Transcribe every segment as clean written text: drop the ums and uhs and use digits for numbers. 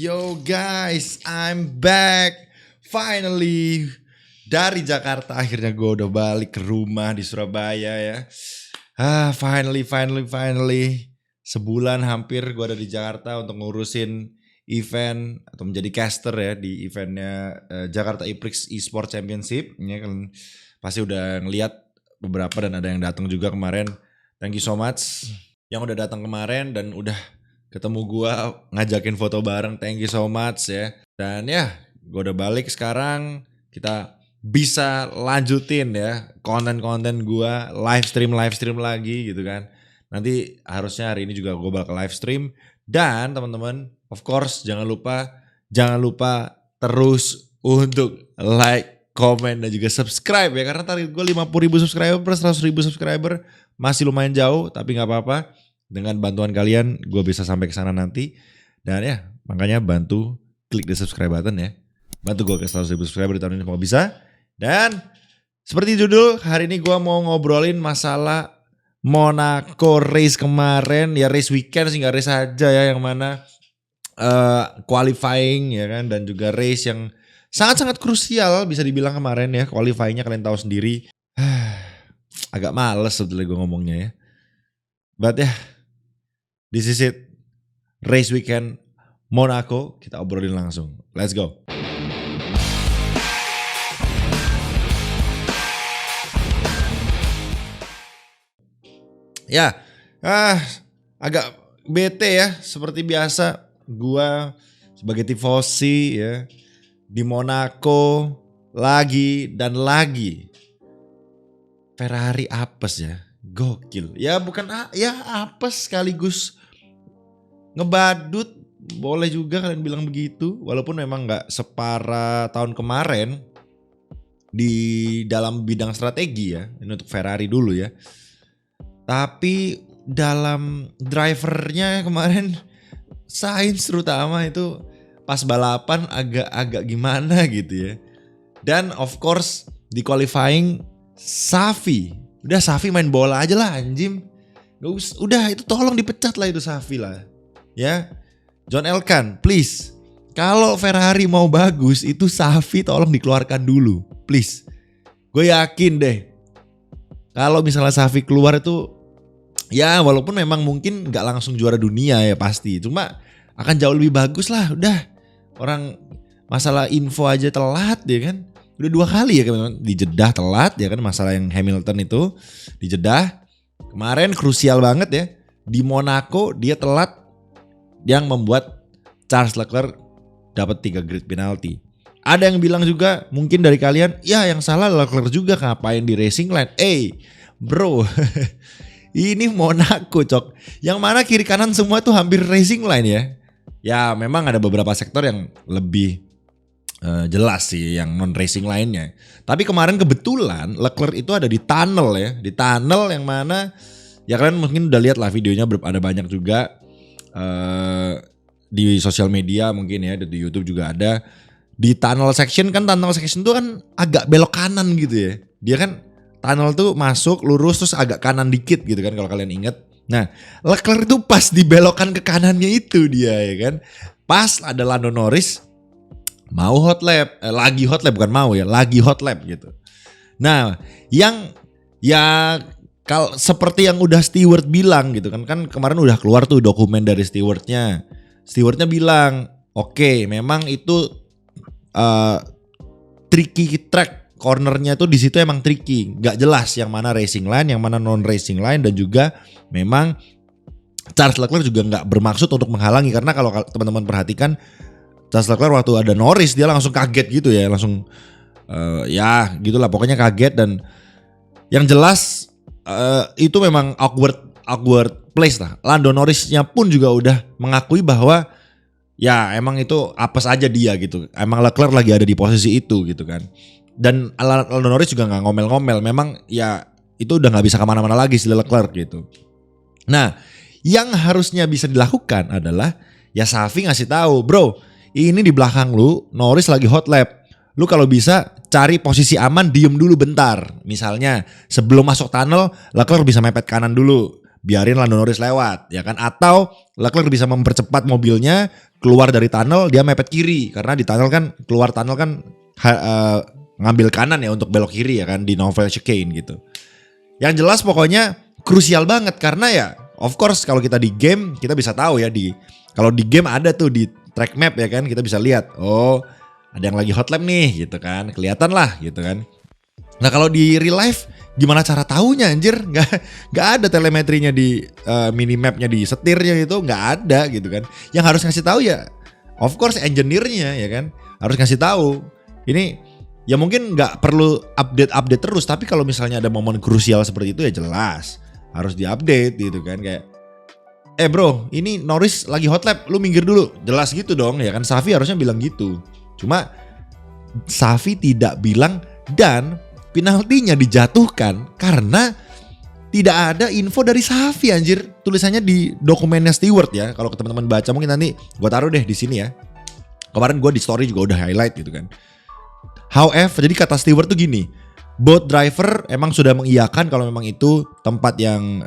Yo guys, I'm back. Finally dari Jakarta akhirnya gue udah balik ke rumah di Surabaya ya. Finally. Sebulan hampir gue ada di Jakarta untuk ngurusin event atau menjadi caster ya di eventnya Jakarta Iprix Esports Championship. Ya kan pasti udah ngeliat beberapa dan ada yang datang juga kemarin. Thank you so much yang udah datang kemarin dan udah ketemu gua ngajakin foto bareng, thank you so much ya. Dan ya, gua udah balik sekarang, kita bisa lanjutin ya konten-konten gua, live stream lagi gitu kan. Nanti harusnya hari ini juga gua bakal live stream. Dan teman-teman, of course jangan lupa terus untuk like, comment dan juga subscribe ya. Karena target gua 50.000 subscriber plus 100.000 subscriber masih lumayan jauh, tapi gak apa-apa. Dengan bantuan kalian gue bisa sampai ke sana nanti. Dan ya makanya bantu klik di subscribe button ya. Bantu gue ke 100.000 subscriber di tahun ini semoga bisa. Dan seperti judul hari ini gue mau ngobrolin masalah Monaco race kemarin. Ya race weekend sih, gak race aja ya, yang mana qualifying ya kan. Dan juga race yang sangat-sangat krusial bisa dibilang kemarin ya. Qualifyingnya kalian tahu sendiri. Agak males sebetulnya gue ngomongnya ya. But ya, this is it. Race weekend Monaco, kita obrolin langsung. Let's go. Ya, agak bete ya. Seperti biasa, gua sebagai tifosi ya di Monaco lagi dan lagi. Ferrari apes ya. Gokil. Ya bukan apes sekaligus ngebadut. Boleh juga kalian bilang begitu. Walaupun memang gak separah tahun kemarin di dalam bidang strategi ya. Ini untuk Ferrari dulu ya. Tapi dalam drivernya kemarin Sainz terutama itu pas balapan agak gimana gitu ya. Dan of course di qualifying Udah Safi main bola aja lah anjim. Udah itu tolong dipecat lah itu Safi lah. Ya. John Elkann please. Kalau Ferrari mau bagus itu Safi tolong dikeluarkan dulu. Please. Gue yakin deh. Kalau misalnya Safi keluar itu ya walaupun memang mungkin gak langsung juara dunia ya pasti. Cuma akan jauh lebih bagus lah. Udah. Orang masalah info aja telat ya kan. Udah 2 kali ya kan di Jeddah telat ya kan, masalah yang Hamilton itu di Jeddah. Kemarin krusial banget ya. Di Monaco dia telat yang membuat Charles Leclerc dapat 3 grid penalty. Ada yang bilang juga mungkin dari kalian, ya yang salah Leclerc juga ngapain di racing line. Bro. Ini Monaco cok. Yang mana kiri kanan semua tuh hampir racing line ya. Ya memang ada beberapa sektor yang lebih jelas sih yang non racing lainnya. Tapi kemarin kebetulan Leclerc itu ada di tunnel ya. Di tunnel yang mana ya kalian mungkin udah lihat lah videonya, ada banyak juga di sosial media mungkin ya, di YouTube juga ada. Di tunnel section kan, tunnel section tuh kan agak belok kanan gitu ya. Dia kan tunnel tuh masuk lurus terus agak kanan dikit gitu kan kalau kalian inget. Nah Leclerc itu pas dibelokkan ke kanannya itu dia ya kan. Pas ada Lando Norris mau hot lap, lagi hot lap lagi hot lap gitu. Nah, yang ya seperti yang udah steward bilang gitu kan kemarin udah keluar tuh dokumen dari stewardnya. Stewardnya bilang, oke, memang itu tricky track, cornernya tuh di situ emang tricky, nggak jelas yang mana racing line, yang mana non racing line, dan juga memang Charles Leclerc juga nggak bermaksud untuk menghalangi, karena kalau teman-teman perhatikan Charles Leclerc waktu ada Norris dia langsung kaget gitu ya, langsung ya gitulah pokoknya kaget. Dan yang jelas itu memang awkward place lah. Lando Norrisnya pun juga udah mengakui bahwa ya emang itu apes aja dia gitu. Emang Leclerc lagi ada di posisi itu gitu kan. Dan Lando Norris juga nggak ngomel-ngomel. Memang ya itu udah nggak bisa kemana-mana lagi si Leclerc gitu. Nah yang harusnya bisa dilakukan adalah ya Safi ngasih tahu, bro, ini di belakang lu Norris lagi hot lap. Lu kalau bisa cari posisi aman, diem dulu bentar. Misalnya sebelum masuk tunnel Leclerc bisa mepet kanan dulu. biarin Lando Norris lewat ya kan, atau Leclerc bisa mempercepat mobilnya keluar dari tunnel, dia mepet kiri karena di tunnel kan, keluar tunnel kan ngambil kanan ya untuk belok kiri ya kan di Novel Chicane gitu. Yang jelas pokoknya krusial banget karena ya of course kalau kita di game kita bisa tahu ya, kalau di game ada tuh di track map ya kan, kita bisa lihat oh ada yang lagi hot lap nih gitu kan, kelihatan lah gitu kan. Nah kalau di real life gimana cara taunya anjir? Nggak ada telemetrinya di minimapnya, di setirnya itu nggak ada gitu kan. Yang harus ngasih tahu ya of course engineer-nya ya kan, harus ngasih tahu. Ini ya mungkin nggak perlu update terus, tapi kalau misalnya ada momen krusial seperti itu ya jelas harus diupdate gitu kan, kayak bro ini Norris lagi hot lap, lu minggir dulu, jelas gitu dong ya kan. Safi harusnya bilang gitu, cuma Safi tidak bilang dan penaltinya dijatuhkan karena tidak ada info dari Safi anjir. Tulisannya di dokumennya steward ya. Kalau teman-teman baca mungkin nanti gue taruh deh di sini ya. Kemarin gue di story juga udah highlight gitu kan. However, jadi kata steward tuh gini, both driver emang sudah mengiyakan kalau memang itu tempat yang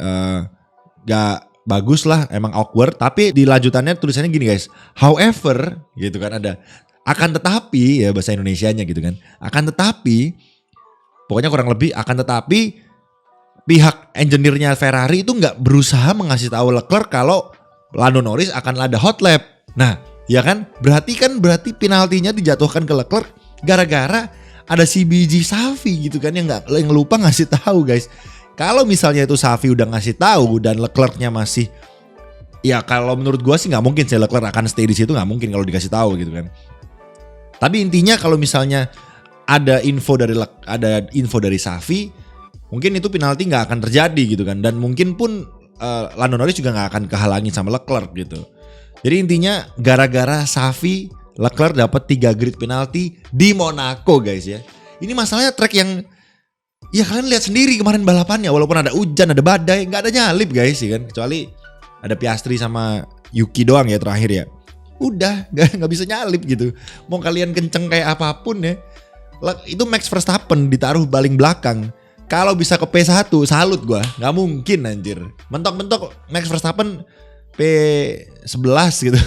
gak bagus lah, emang awkward. Tapi di lanjutannya tulisannya gini guys, however gitu kan, ada akan tetapi ya bahasa Indonesianya gitu kan. Akan tetapi pokoknya kurang lebih akan tetapi pihak engineer-nya Ferrari itu nggak berusaha mengasih tahu Leclerc kalau Lando Norris akan ada hot lap. Nah, ya kan? Berarti penaltinya dijatuhkan ke Leclerc gara-gara ada si biji Safi gitu kan yang lupa ngasih tahu guys. Kalau misalnya itu Safi udah ngasih tahu dan Leclerc-nya masih, ya kalau menurut gua sih nggak mungkin sih Leclerc akan stay di situ, nggak mungkin kalau dikasih tahu gitu kan. Tapi intinya kalau misalnya ada info dari Safi, mungkin itu penalti nggak akan terjadi gitu kan, dan mungkin pun Lando Norris juga nggak akan kehalangi sama Leclerc gitu. Jadi intinya gara-gara Safi, Leclerc dapat 3 grid penalti di Monaco guys ya. Ini masalahnya track yang ya kalian lihat sendiri kemarin balapannya, walaupun ada hujan, ada badai, nggak ada nyalip guys ya kan, kecuali ada Piastri sama Yuki doang ya terakhir ya. Udah nggak bisa nyalip gitu. Mau kalian kenceng kayak apapun ya, itu Max Verstappen ditaruh paling belakang. Kalau bisa ke P1 salut gua, nggak mungkin anjir. Mentok-mentok Max Verstappen P11 gitu.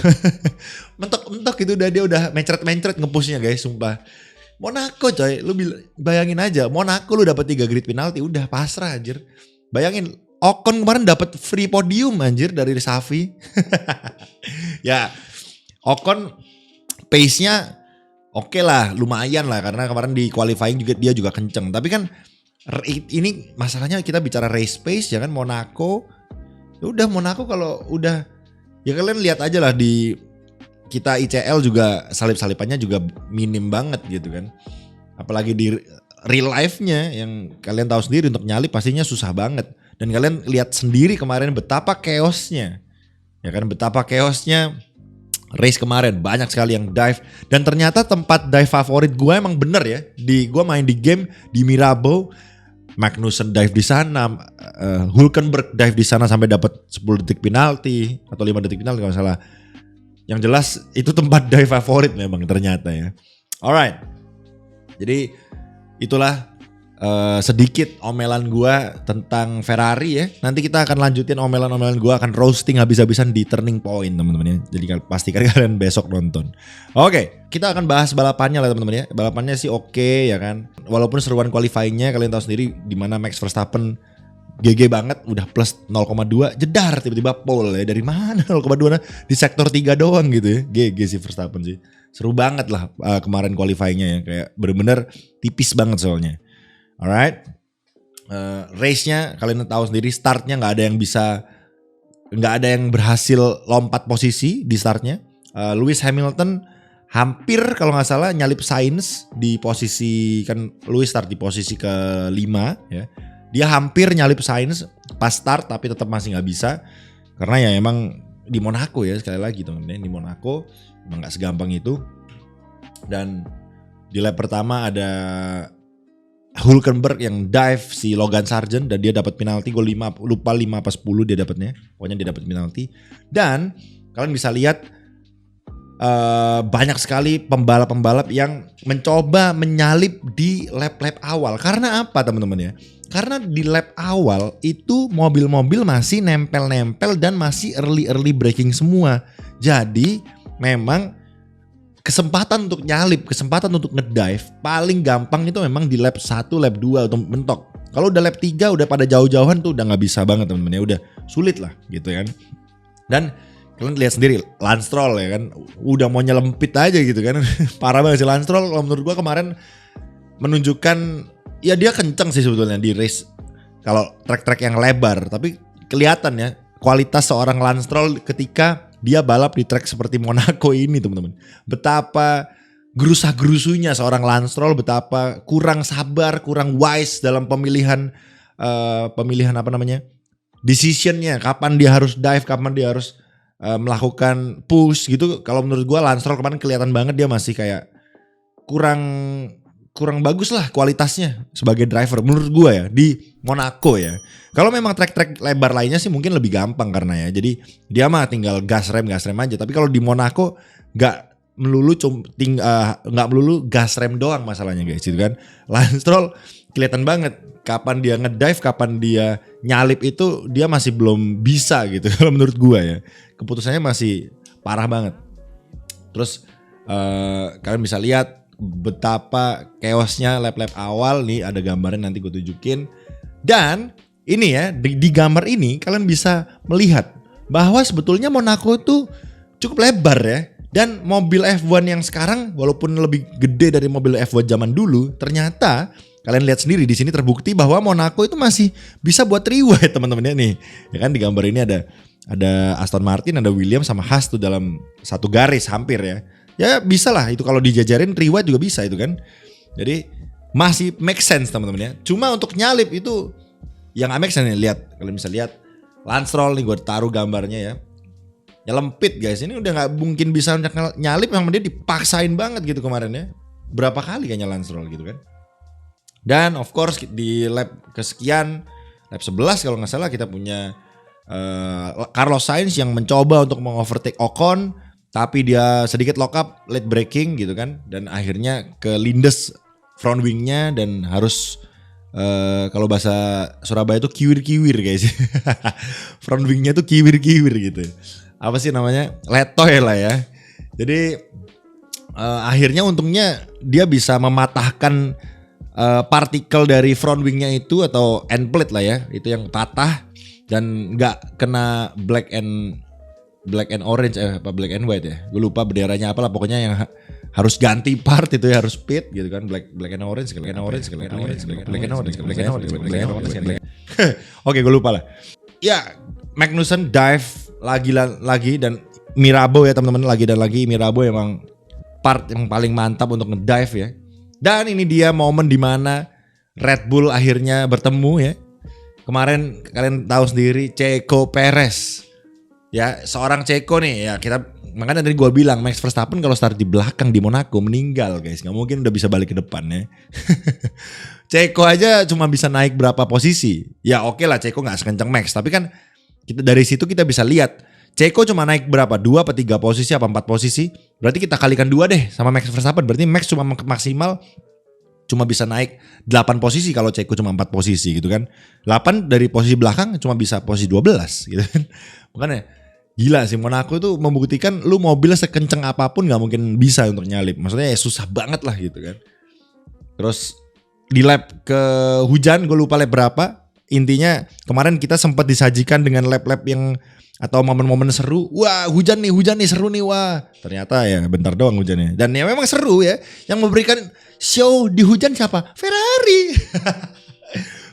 Mentok-mentok itu dia udah mencret-mencret ngepushnya guys, sumpah. Monaco coy, lu bayangin aja, Monaco lu dapat 3 grid penalti, udah pasrah anjir. Bayangin Ocon kemarin dapat free podium anjir dari Safi. Ya, Ocon pace-nya oke lah, lumayan lah karena kemarin di qualifying juga dia juga kenceng. Tapi kan ini masalahnya kita bicara race pace ya kan, Monaco. Udah Monaco kalau udah ya kalian lihat aja lah, di kita ICL juga salip-salipannya juga minim banget gitu kan. Apalagi di real life-nya yang kalian tahu sendiri, untuk nyalip pastinya susah banget. Dan kalian lihat sendiri kemarin betapa chaosnya. Ya kan, betapa chaosnya race kemarin, banyak sekali yang dive, dan ternyata tempat dive favorit gue emang bener ya. Gue main di game di Mirabeau, Magnussen dive di sana, Hülkenberg dive di sana sampai dapat 10 detik penalti atau 5 detik penalti kalau salah. Yang jelas itu tempat dive favorit memang ternyata ya. Alright, jadi itulah sedikit omelan gua tentang Ferrari ya. Nanti kita akan lanjutin omelan-omelan gua, akan roasting habis-habisan di Turning Point teman-teman ya. Jadi pastikan kalian besok nonton. Oke, kita akan bahas balapannya lah teman-teman ya. Balapannya sih oke ya kan. Walaupun seruan qualifying-nya kalian tahu sendiri di mana Max Verstappen GG banget, udah plus 0,2 jedar tiba-tiba pole ya. Dari mana 0,2 di sektor 3 doang gitu ya. GG sih Verstappen sih. Seru banget lah kemarin qualifying-nya ya, kayak bener-bener tipis banget soalnya. Alright, race-nya kalian tahu sendiri, startnya nggak ada yang berhasil lompat posisi di startnya. Lewis Hamilton hampir kalau nggak salah nyalip Sainz di posisi, kan Lewis start di posisi ke-5 ya. Dia hampir nyalip Sainz pas start tapi tetap masih nggak bisa karena ya emang di Monaco ya, sekali lagi teman-teman, di Monaco emang nggak segampang itu. Dan di lap pertama ada Hülkenberg yang dive si Logan Sargent dan dia dapat penalti, gue lupa 5 apa 10 dia dapatnya. Pokoknya dia dapat penalti. Dan kalian bisa lihat banyak sekali pembalap-pembalap yang mencoba menyalip di lap-lap awal. Karena apa teman-teman ya? Karena di lap awal itu mobil-mobil masih nempel-nempel dan masih early braking semua. Jadi memang kesempatan untuk nyalip, kesempatan untuk ngedive paling gampang itu memang di lap 1, lap 2 untuk mentok. Kalau udah lap 3 udah pada jauh-jauhan tuh udah gak bisa banget teman-teman ya, udah sulit lah gitu kan. Dan kalian lihat sendiri Lance Stroll ya kan, udah mau nyelempit aja gitu kan. Parah banget sih Lance Stroll, kalau menurut gua kemarin menunjukkan ya dia kenceng sih sebetulnya di race kalau trek-trek yang lebar, tapi kelihatan ya kualitas seorang Lance Stroll ketika dia balap di trek seperti Monaco ini teman-teman. Betapa gerusah-gerusunya seorang Lance Stroll, betapa kurang sabar, kurang wise dalam pemilihan apa namanya? Decisionnya, kapan dia harus dive, kapan dia harus melakukan push gitu. Kalau menurut gue Lance Stroll kemarin kelihatan banget dia masih kayak kurang bagus lah kualitasnya sebagai driver menurut gue ya di Monaco ya. Kalau memang trek-trek lebar lainnya sih mungkin lebih gampang karena ya. Jadi dia mah tinggal gas rem aja. Tapi kalau di Monaco nggak melulu gas rem doang masalahnya guys gitu kan. Lance Stroll kelihatan banget kapan dia ngedive, kapan dia nyalip itu dia masih belum bisa gitu kalau menurut gue ya. Keputusannya masih parah banget. Terus kalian bisa lihat betapa chaosnya lap-lap awal nih, ada gambarnya nanti gue tunjukin. Dan ini ya di gambar ini kalian bisa melihat bahwa sebetulnya Monaco itu cukup lebar ya. Dan mobil F1 yang sekarang walaupun lebih gede dari mobil F1 zaman dulu, ternyata kalian lihat sendiri di sini terbukti bahwa Monaco itu masih bisa buat rewide teman-teman ya nih. Ya kan di gambar ini ada Aston Martin, ada Williams sama Haas tuh dalam satu garis hampir ya. Ya bisa lah itu kalau dijajarin rewide juga bisa itu kan. Jadi masih make sense teman-teman ya. Cuma untuk nyalip itu yang gak make sense nih. Lihat, kalian bisa lihat Lance Stroll nih, gue taruh gambarnya ya. Nyelempit guys, ini udah gak mungkin bisa nyalip, yang dia dipaksain banget gitu kemarin ya. Berapa kali kayaknya Lance Stroll gitu kan. Dan of course di lap kesekian, lap 11 kalau gak salah kita punya Carlos Sainz yang mencoba untuk mengovertake Ocon, tapi dia sedikit lock up late braking gitu kan, dan akhirnya kelindes front wingnya dan harus kalau bahasa Surabaya itu kiwir-kiwir guys. Front wingnya tuh kiwir-kiwir gitu. Apa sih namanya? Letoy lah ya. Jadi akhirnya untungnya dia bisa mematahkan partikel dari front wingnya itu atau end plate lah ya, itu yang patah dan nggak kena black and orange black and white ya, gue lupa benderanya apalah, pokoknya yang harus ganti part itu ya, harus pit gitu kan, black and orange. Oke, gue lupa lah ya. Magnussen dive lagi dan Mirabeau ya teman-teman, lagi Mirabeau emang part yang paling mantap untuk ngedive ya. Dan ini dia momen dimana Red Bull akhirnya bertemu ya. Kemarin kalian tahu sendiri Checo Perez ya, seorang Checo nih ya, kita makanya tadi gue bilang Max Verstappen kalau start di belakang di Monaco meninggal guys, nggak mungkin udah bisa balik ke depan ya. Checo aja cuma bisa naik berapa posisi ya, oke lah Checo nggak sekencang Max, tapi kan kita dari situ kita bisa lihat Checo cuma naik berapa, 2 apa 3 posisi apa 4 posisi, berarti kita kalikan 2 deh sama Max Verstappen, berarti Max cuma maksimal cuma bisa naik 8 posisi kalau Checo cuma 4 posisi gitu kan. 8 dari posisi belakang cuma bisa posisi 12 gitu kan. Makanya gila sih, Monaco itu membuktikan lu mobil sekenceng apapun gak mungkin bisa untuk nyalip. Maksudnya ya susah banget lah gitu kan. Terus di lap ke hujan, gue lupa lap berapa. Intinya kemarin kita sempat disajikan dengan lap-lap yang atau momen-momen seru. Wah hujan nih seru nih, wah. Ternyata ya bentar doang hujannya. Dan ya memang seru ya. Yang memberikan show di hujan siapa? Ferrari.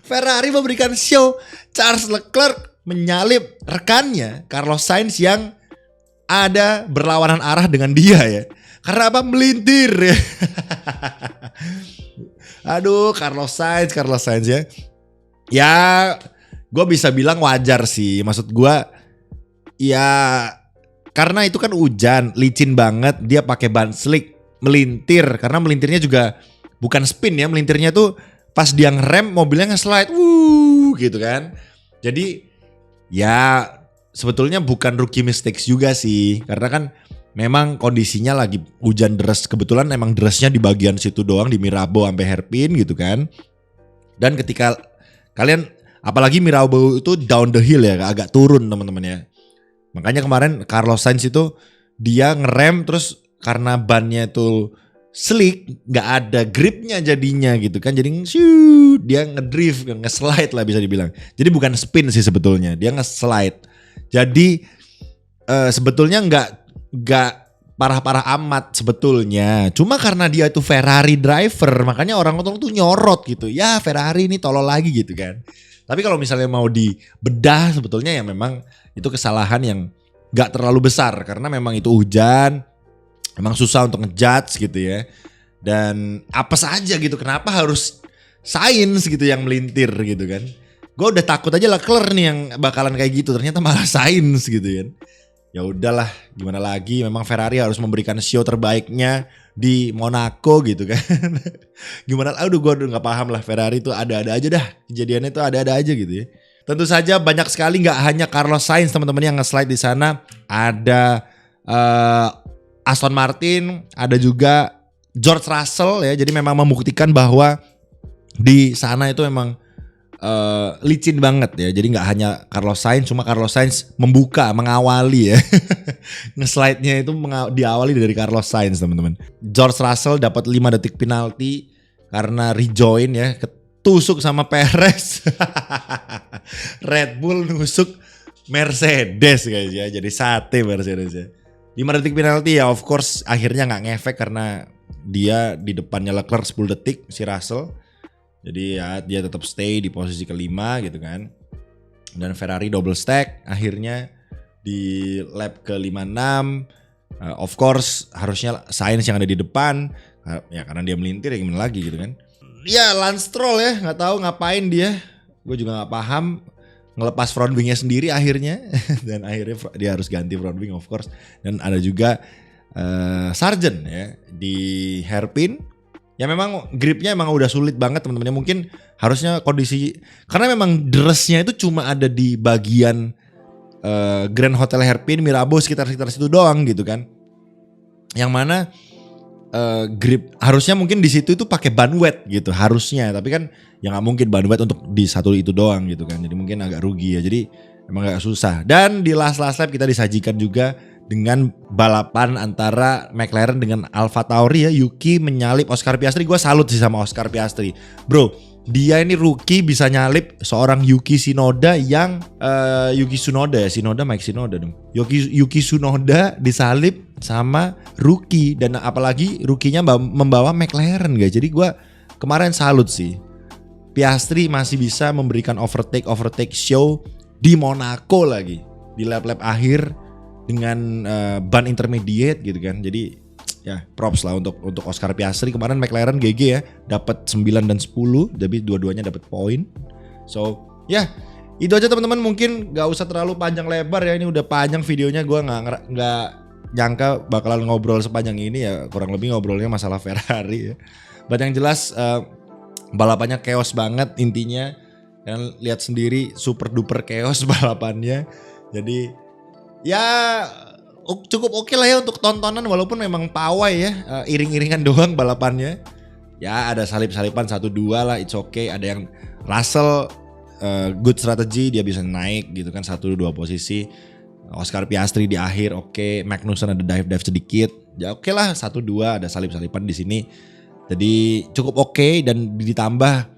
Ferrari memberikan show. Charles Leclerc menyalip rekannya Carlos Sainz yang ada berlawanan arah dengan dia ya. Karena apa? Melintir ya. Aduh, Carlos Sainz ya. Ya, gue bisa bilang wajar sih. Maksud gue, ya karena itu kan hujan, licin banget. Dia pakai ban slick, melintir. Karena melintirnya juga bukan spin ya. Melintirnya tuh pas dia ngerem mobilnya nge-slide. Gitu kan. Jadi ya sebetulnya bukan rookie mistakes juga sih. Karena kan memang kondisinya lagi hujan deras, kebetulan emang derasnya di bagian situ doang di Mirabeau sampai hairpin gitu kan. Dan ketika kalian, apalagi Mirabeau itu down the hill ya, agak turun teman-teman ya. Makanya kemarin Carlos Sainz itu dia ngerem terus karena bannya itu slick, nggak ada gripnya jadinya gitu kan. Jadi dia ngedrift, nge-slide lah bisa dibilang. Jadi bukan spin sih sebetulnya, dia nge-slide. Jadi sebetulnya nggak parah-parah amat sebetulnya. Cuma karena dia itu Ferrari driver, makanya orang-orang tuh nyorot gitu. Ya Ferrari ini tolol lagi gitu kan. Tapi kalau misalnya mau dibedah sebetulnya ya memang itu kesalahan yang nggak terlalu besar. Karena memang itu hujan, memang susah untuk ngejudge gitu ya. Dan apa saja gitu, kenapa harus Sainz gitu yang melintir gitu kan. Gue udah takut aja Leclerc nih yang bakalan kayak gitu, ternyata malah Sainz gitu kan. Ya udahlah, gimana lagi, memang Ferrari harus memberikan show terbaiknya di Monaco gitu kan. Gimana, gue udah gak paham lah, Ferrari itu ada-ada aja dah, kejadiannya itu ada-ada aja gitu ya. Tentu saja banyak sekali, gak hanya Carlos Sainz teman-teman yang nge-slide di sana, ada Aston Martin, ada juga George Russell ya. Jadi memang membuktikan bahwa di sana itu memang licin banget ya. Jadi nggak hanya Carlos Sainz, cuma Carlos Sainz mengawali ya. Nge-slide-nya itu diawali dari Carlos Sainz teman-teman. George Russell dapat 5 detik penalti karena rejoin ya, ketusuk sama Perez. Red Bull nusuk Mercedes guys ya, jadi sate Mercedes ya. 5 detik penalti ya, of course akhirnya nggak ngefek karena dia di depannya Leclerc 10 detik si Russell. Jadi ya dia tetap stay di posisi kelima gitu kan. Dan Ferrari double stack akhirnya di lap ke-56. Of course harusnya Sainz yang ada di depan. Ya karena dia melintir ya gimana lagi gitu kan. Ya Lance Stroll ya, gak tahu ngapain dia. Gue juga gak paham. Ngelepas front wingnya sendiri akhirnya. Dan akhirnya dia harus ganti front wing of course. Dan ada juga Sargent ya di hairpin. Ya memang gripnya emang udah sulit banget teman-teman. Mungkin harusnya kondisi, karena memang derasnya itu cuma ada di bagian Grand Hotel Hairpin, Mirabeau sekitar situ doang gitu kan. Yang mana grip harusnya mungkin di situ itu pakai ban wet gitu harusnya. Tapi kan ya nggak mungkin ban wet untuk di satu itu doang gitu kan. Jadi mungkin agak rugi ya. Jadi emang agak susah. Dan di last lap kita disajikan juga dengan balapan antara McLaren dengan Alfa Tauri ya. Yuki menyalip Oscar Piastri. Gue salut sih sama Oscar Piastri. Bro, dia ini rookie bisa nyalip seorang Yuki Tsunoda yang Yuki Tsunoda ya. Mike Tsunoda dong. Yuki Tsunoda disalip sama rookie. Dan apalagi rookie-nya membawa McLaren guys. Jadi gue kemarin salut sih. Piastri masih bisa memberikan overtake show di Monaco lagi. Di lap-lap akhir dengan ban intermediate gitu kan. Jadi ya props lah untuk Oscar Piastri. Kemarin McLaren GG ya, dapat 9 dan 10, jadi dua-duanya dapat poin. So ya itu aja teman-teman, mungkin gak usah terlalu panjang lebar ya, ini udah panjang videonya. Gue nggak nyangka bakalan ngobrol sepanjang ini ya, kurang lebih ngobrolnya masalah Ferrari ya. But yang jelas balapannya chaos banget intinya. Kalian lihat sendiri, super duper chaos balapannya. Jadi ya cukup oke lah ya untuk tontonan, walaupun memang pawai ya, iring-iringan doang balapannya. Ya ada salip-salipan 1-2 lah, it's okay. Ada yang Russell good strategy, dia bisa naik gitu kan 1-2 posisi. Oscar Piastri di akhir oke. Magnussen ada dive sedikit. Ya oke lah 1-2, ada salip-salipan di sini. Jadi cukup oke, dan ditambah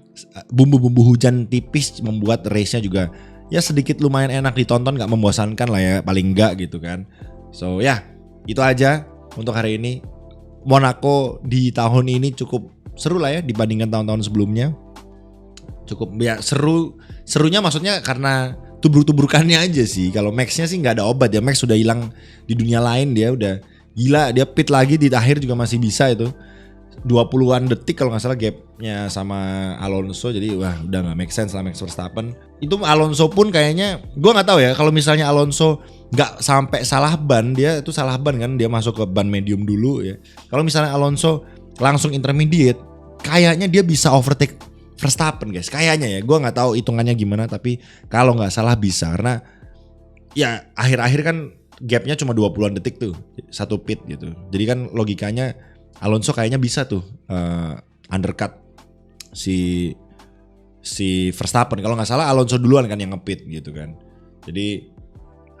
bumbu-bumbu hujan tipis membuat race-nya juga ya sedikit lumayan enak ditonton, gak membosankan lah ya paling enggak gitu kan. So ya itu aja untuk hari ini. Monaco di tahun ini cukup seru lah ya dibandingkan tahun-tahun sebelumnya. Cukup ya serunya maksudnya karena tubruk-tubrukannya aja sih. Kalau Max-nya sih gak ada obat ya, Max sudah hilang di dunia lain, dia udah gila. Dia pit lagi di akhir juga masih bisa itu 20-an detik kalau gak salah gapnya sama Alonso. Jadi wah udah gak make sense lah Max Verstappen. Itu Alonso pun kayaknya, gue gak tahu ya, kalau misalnya Alonso gak sampai salah ban, dia itu salah ban kan, dia masuk ke ban medium dulu ya. Kalau misalnya Alonso langsung intermediate, kayaknya dia bisa overtake Verstappen guys, kayaknya ya. Gue gak tahu hitungannya gimana, tapi kalau gak salah bisa. Karena ya akhir-akhir kan gapnya cuma 20-an detik tuh, satu pit gitu. Jadi kan logikanya Alonso kayaknya bisa tuh undercut si Verstappen. Kalau nggak salah Alonso duluan kan yang ngepit gitu kan. Jadi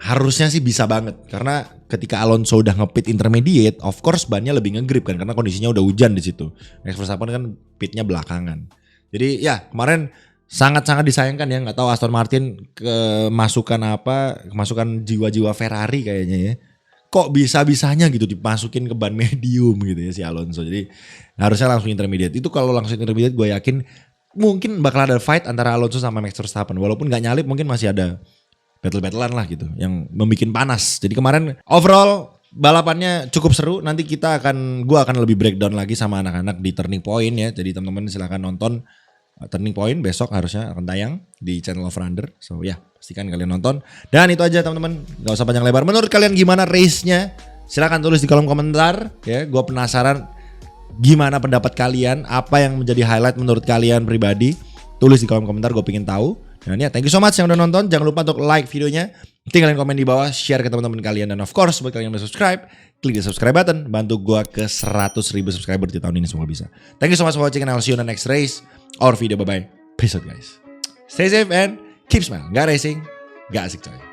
harusnya sih bisa banget, karena ketika Alonso udah ngepit intermediate, of course bannya lebih ngegrip kan, karena kondisinya udah hujan di situ. Max Verstappen kan pitnya belakangan. Jadi ya kemarin sangat-sangat disayangkan ya, nggak tahu Aston Martin kemasukan jiwa-jiwa Ferrari kayaknya ya. Kok bisa-bisanya gitu dimasukin ke ban medium gitu ya si Alonso. Jadi harusnya langsung intermediate. Itu kalau langsung intermediate gue yakin mungkin bakal ada fight antara Alonso sama Max Verstappen. Walaupun nggak nyalip, mungkin masih ada battle-battlean lah gitu yang membuat panas. Jadi kemarin overall balapannya cukup seru. Nanti gua akan lebih breakdown lagi sama anak-anak di Turning Point ya. Jadi teman-teman silahkan nonton Turning Point, besok harusnya akan tayang di channel of Runner. So ya, pastikan kalian nonton. Dan itu aja teman-teman, gak usah panjang lebar. Menurut kalian gimana race-nya? Silahkan tulis di kolom komentar ya. Gua penasaran gimana pendapat kalian, apa yang menjadi highlight menurut kalian pribadi. Tulis di kolom komentar, gue pengen tahu. Dan ya, thank you so much yang udah nonton. Jangan lupa untuk like videonya, tinggalin komen di bawah, share ke teman-teman kalian, dan of course buat kalian yang udah subscribe, klik di subscribe button, bantu gua ke 100.000 subscriber di tahun ini, semoga bisa. Thank you so much for watching and I'll see you on the next race or video. Bye bye. Peace out guys. Stay safe and keep smiling. Gak racing, gak asik coy.